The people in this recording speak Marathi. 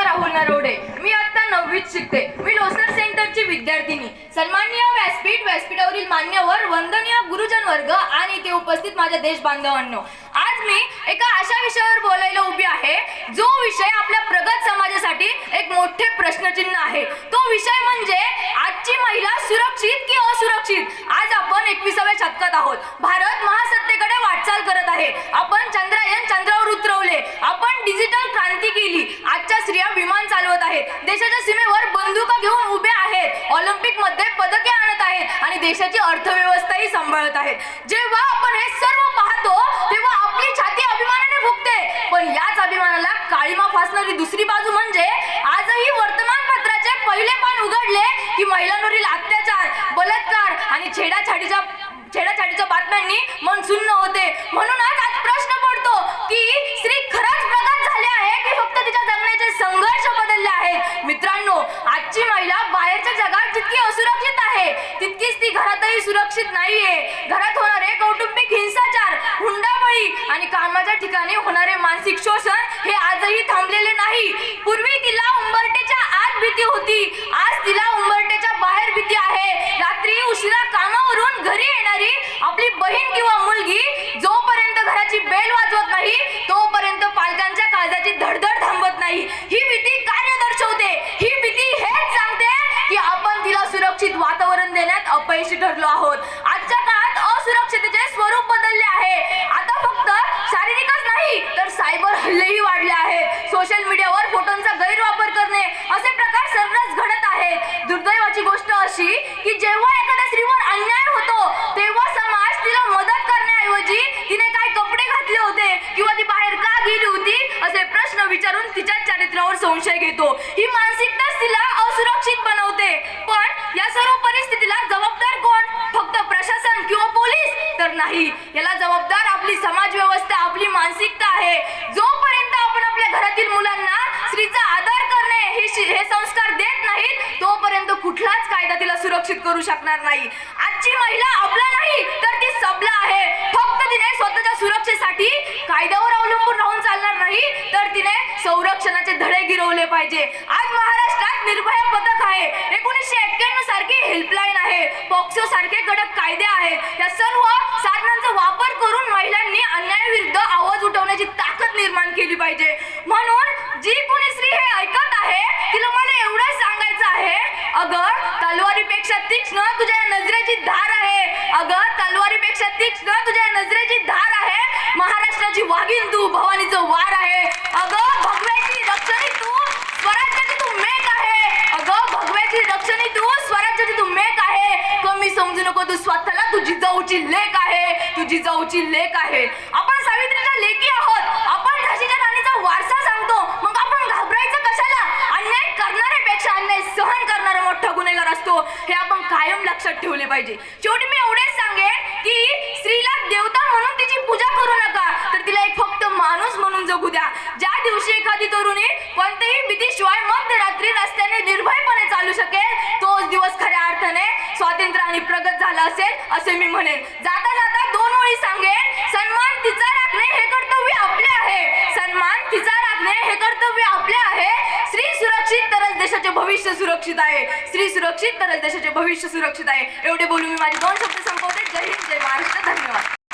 राहुल नरवडे, मी आता 9वीत शिकते. मी लोसर सेंटरची विद्यार्थिनी. सन्माननीय व्यासपीठावरील मान्यवर, वंदनीय गुरुजन वर्ग आणि इथे उपस्थित माझ्या देश बांधवांनो, आज मी एका अशा विषयावर बोलायला उभी आहे जो विषय आपल्या प्रगत समाजासाठी एक मोठे प्रश्नचिन्ह आहे. तो विषय म्हणजे आजची महिला सुरक्षित की असुरक्षित. आज आपण 21व्या शतकात आहोत. भारत महासत्तेकडे वाटचाल करत आहे. आपण चंद्रायन चंद्रावर उतरवले. आपण डिजिटल क्रांती केली. आजच्या स्त्रिया विमान चालवत आहेत. देशाच्या सीमेवर बंदुका घेऊन उभ्या आहेत. ऑलिम्पिक मध्ये पदके आणत आहेत आणि देशाची अर्थव्यवस्थाही सांभाळत आहेत. जेव्हा आपण हे सर्व पाहतो तेव्हा आपली छाती अभिमानाने फुगते. पण याच अभिमानाला काळीमा फासणारी दुसरी बाजू म्हणजे आजही वर्तमानपत्राचे पहिले पान उघडले की महिलांवरील अत्याचार, बलात्कार आणि छेडाछाडीच्या बातम्यांनी मन सुन्न होते. म्हणूनच आज प्रश्न पडतो की स्त्री खरंच प्रगत झाली आहे की फक्त तिच्या जगण्याचे संघर्ष बदलले आहेत. मित्रांनो, आजची महिला बाहेरच्या जगात जितकी असुरक्षित आहे तितकीच ती घरातही सुरक्षित नाहीये. घरात होणारे कौटुंबिक हिंसाचार, हुंडाबळी आणि कामाच्या ठिकाणी होणारे मानसिक शोषण हे आजही थांबलेले नाही. पूर्वी तिला उंबरठ्याच्या आत भीती होती, आज तिला उंबरठ्याच्या बाहेर भीती आहे. रात्री उशिरा कामावरून घरी येणारी आपली बहीण किंवा मुलगी जोपर्यंत घराची बेल वाजवत नाही तोपर्यंत पालकांच्या काळजाची धडधड थांबत नाही. ही भीती कार्य दर्शवते. ही भीती हेच सांगते की आपण तिला सुरक्षित वातावरण देण्यात अपयशी ठरलो आहोत. आजच्या काळात असुरक्षिततेचे स्वरूप बदलले आहे. आता फक्त शारीरिकच नाही तर सायबर हल्लेही वाढले आहेत. सोशल मीडियावर फोटोंचा गैरवापर करणे असे प्रकार सर्रास घडत आहेत. दुर्दैवाची गोष्ट अशी की जेव्हा एखाद्या स्त्रीवर अन्याय होतो तेव्हा समाज तिला मदत करण्याऐवजी तिने काय कपडे घातले होते किंवा ती बाहेर का गेली होती असे प्रश्न विचारून तिच्या चारित्र्यावर संशय घेतो. ही मानसिकताच तिला असुरक्षित बनवते. पण या सर्व परिस्थितीला जबाबदार कोण? फक्त प्रशासन किंवा पोलीस तर नाही. याला जबाबदार आपली समाज व्यवस्था, आपली मानसिकता आहे. जोपर्यंत आपण आपल्या घरातील मुलांना स्त्रीचा आदर करणे हे संस्कार देत नाहीत तोपर्यंत कुठलाच कायदा तिला सुरक्षित करू शकणार नाही. आजची महिला अबला नाही तर ती सबला आहे. फक्त तिने स्वतःच्या सुरक्षेसाठी कायद्यावर अवलंबून राहून चालणार नाही तर तिने संरक्षणाचे धडे गिरवले पाहिजे. आज महाराष्ट्रात निर्भया पथक आहे, 1991 सारखी हेल्पलाईन आहे, पॉक्सो सारखे कडक कायदे आहेत. या सर्व साधनांचा वापर करून महिलांनी अन्यायाविरुद्ध आवाज उठवण्याची ताकद निर्माण केली पाहिजे. म्हणून जी कोणी स्त्री हे ऐकत आहे तिला मला एवढंच सांगायचं आहे, अगं तलवारीपेक्षा तीक्ष्ण तुझ्या नजरेची धार आहे. अगं तलवारीपेक्षा तीक्ष्ण तुझ्या नजरेची धार आहे. महाराष्ट्राची वाघीण तू, भवानीचं वार आहे. अगं भगव्याची रक्षणी तू, स्वराज्याची तू मेक आहे. अगं भगव्याची रक्षणी तू, स्वराज्याची तू मेक आहे. कमी समजू नको तू स्वतःला, तुझी जाऊची लेक आहे, तुझी जाऊची लेक आहे. आपण सावित्रीच्या लेकी आहोत. आपण झाशीच्या राणीचा वारसा सांगतो. मग आपण घाबरायचं कशाला? अन्याय करणाऱ्यापेक्षा अन्याय सहन करणारा मोठा गुन्हेगार असतो हे आपण कायम लक्षात ठेवले पाहिजे. शेवटी मी एवढेच सांगेन की स्त्रीला देवता म्हणून तिची पूजा करू नका तर तिला एक फक्त माणूस म्हणून जगू द्या. ज्या दिवशी एखादी तरुणी कोणत्याही भीतीशिवाय मध्यरात्री रस्त्याने निर्भयपणे चालू शकेल तोच दिवस खऱ्या अर्थाने स्वातंत्र्य आणि प्रगत झाला असेल असे मी म्हणेन. जाता जाता 2 ओळी सांगेन, सन्मान तिचा राखणे हे कर्तव्य आपले आहे. सन्मान तिचा राखणे हे कर्तव्य आपले आहे. स्त्री सुरक्षित तरच देशाचे भविष्य सुरक्षित आहे. स्त्री सुरक्षित तरच देशाचे भविष्य सुरक्षित आहे. एवढे बोलून मी माझे 2 शब्द संपवते. जय हिंद, जय महाराष्ट्र. धन्यवाद.